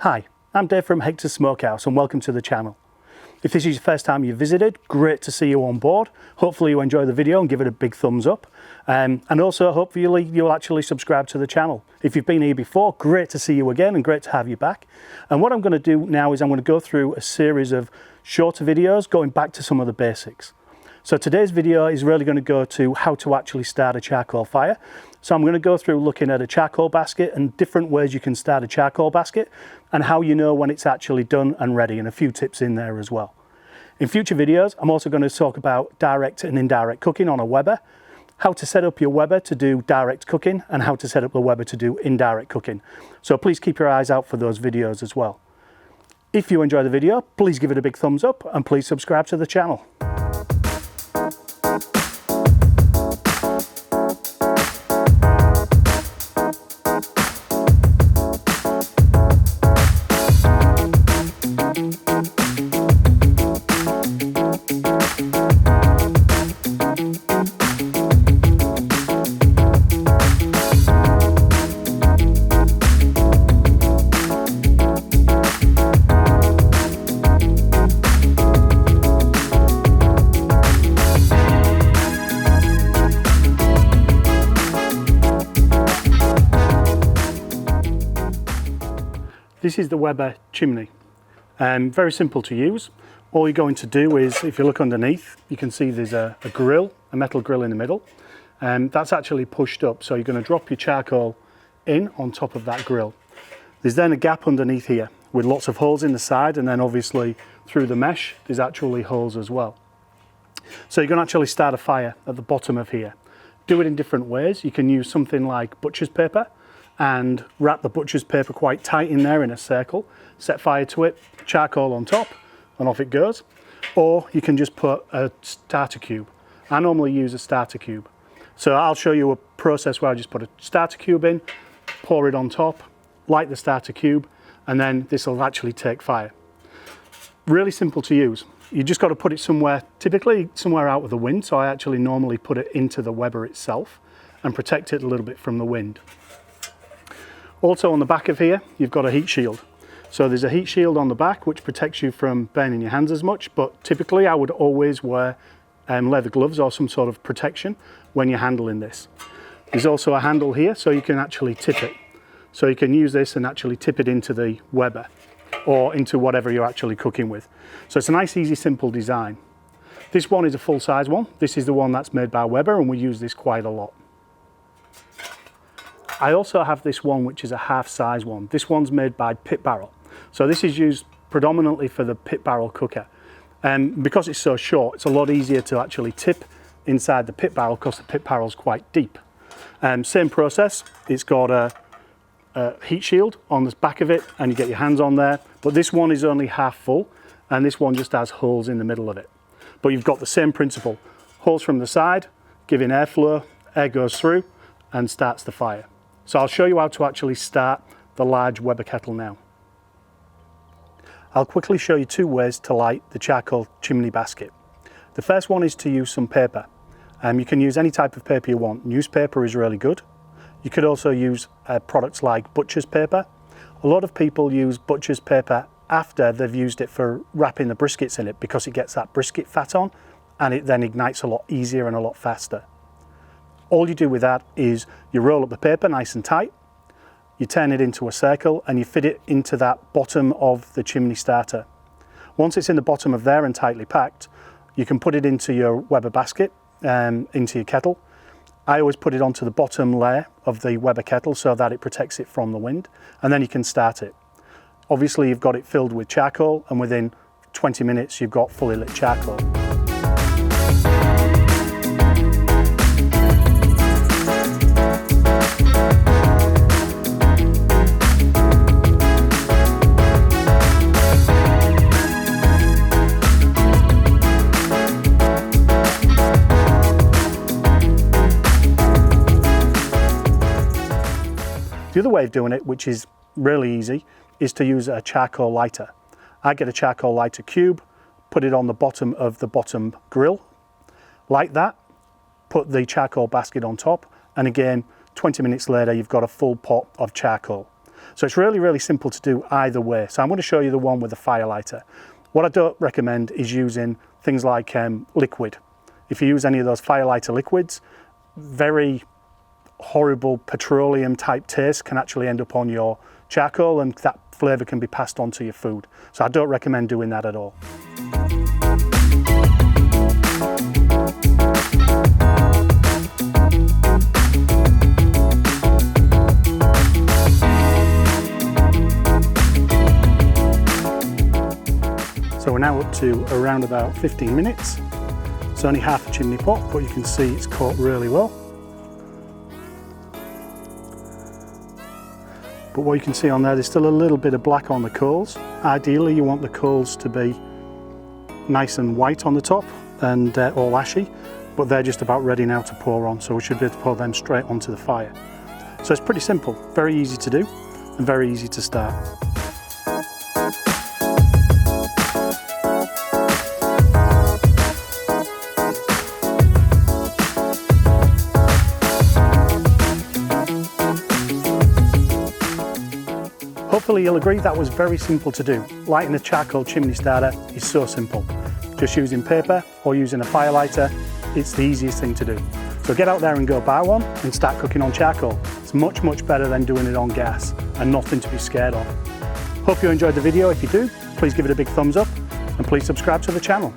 Hi, I'm Dave from Hectors Smokehouse and welcome to the channel. If this is your first time you've visited, great to see you on board. Hopefully you enjoy the video and give it a big thumbs up. And also hopefully you'll actually subscribe to the channel. If you've been here before, great to see you again and great to have you back. And what I'm going to do now is I'm going to go through a series of shorter videos going back to some of the basics. So today's video is really going to go to how to actually start a charcoal fire. So I'm going to go through looking at a charcoal basket and different ways you can start a charcoal basket and how you know when it's actually done and ready, and a few tips in there as well. In future videos, I'm also going to talk about direct and indirect cooking on a Weber, how to set up your Weber to do direct cooking and how to set up the Weber to do indirect cooking. So please keep your eyes out for those videos as well. If you enjoy the video, please give it a big thumbs up and please subscribe to the channel. This is the Weber chimney. Very simple to use. All you're going to do is, if you look underneath, you can see there's a grill, a metal grill in the middle. That's actually pushed up, so you're going to drop your charcoal in on top of that grill. There's then a gap underneath here with lots of holes in the side, and then obviously through the mesh there's actually holes as well. So you're going to actually start a fire at the bottom of here. Do it in different ways. You can use something like butcher's paper and wrap the butcher's paper quite tight in there in a circle, set fire to it, charcoal on top, and off it goes. Or you can just put a starter cube. I normally use a starter cube. So I'll show you a process where I just put a starter cube in, pour it on top, light the starter cube, and then this will actually take fire. Really simple to use. You just got to put it somewhere, typically somewhere out of the wind, so I actually normally put it into the Weber itself and protect it a little bit from the wind. Also on the back of here, you've got a heat shield. So there's a heat shield on the back which protects you from burning your hands as much, but typically I would always wear leather gloves or some sort of protection when you're handling this. There's also a handle here so you can actually tip it. So you can use this and actually tip it into the Weber or into whatever you're actually cooking with. So it's a nice, easy, simple design. This one is a full-size one. This is the one that's made by Weber and we use this quite a lot. I also have this one which is a half-size one. This one's made by Pit Barrel. So this is used predominantly for the pit barrel cooker. Because it's so short, it's a lot easier to actually tip inside the pit barrel because the pit barrel's quite deep. Same process, it's got a heat shield on the back of it and you get your hands on there, but this one is only half full and this one just has holes in the middle of it. But you've got the same principle. Holes from the side, giving airflow, air goes through and starts the fire. So I'll show you how to actually start the large Weber kettle now. I'll quickly show you two ways to light the charcoal chimney basket. The first one is to use some paper. You can use any type of paper you want. Newspaper is really good. You could also use products like butcher's paper. A lot of people use butcher's paper after they've used it for wrapping the briskets in it because it gets that brisket fat on and it then ignites a lot easier and a lot faster. All you do with that is you roll up the paper nice and tight, you turn it into a circle and you fit it into that bottom of the chimney starter. Once it's in the bottom of there and tightly packed, you can put it into your Weber basket, into your kettle. I always put it onto the bottom layer of the Weber kettle so that it protects it from the wind, and then you can start it. Obviously you've got it filled with charcoal and within 20 minutes you've got fully lit charcoal. The other way of doing it, which is really easy, is to use a charcoal lighter. I get a charcoal lighter cube, put it on the bottom of the bottom grill, light that, put the charcoal basket on top, and again 20 minutes later you've got a full pot of charcoal. So it's really, really simple to do either way. So I'm going to show you the one with the fire lighter. What I don't recommend is using things like liquid. If you use any of those fire lighter liquids, very horrible petroleum type taste can actually end up on your charcoal, and that flavour can be passed on to your food. So I don't recommend doing that at all. So we're now up to around about 15 minutes. It's only half a chimney pot, but you can see it's caught really well. But what you can see on there's still a little bit of black on the coals. Ideally you want the coals to be nice and white on the top and all ashy, but they're just about ready now to pour on, so we should be able to pour them straight onto the fire. So it's pretty simple, very easy to do and very easy to start. Hopefully you'll agree that was very simple to do. Lighting a charcoal chimney starter is so simple. Just using paper or using a fire lighter, it's the easiest thing to do. So get out there and go buy one and start cooking on charcoal. It's much, much better than doing it on gas and nothing to be scared of. Hope you enjoyed the video. If you do, please give it a big thumbs up and please subscribe to the channel.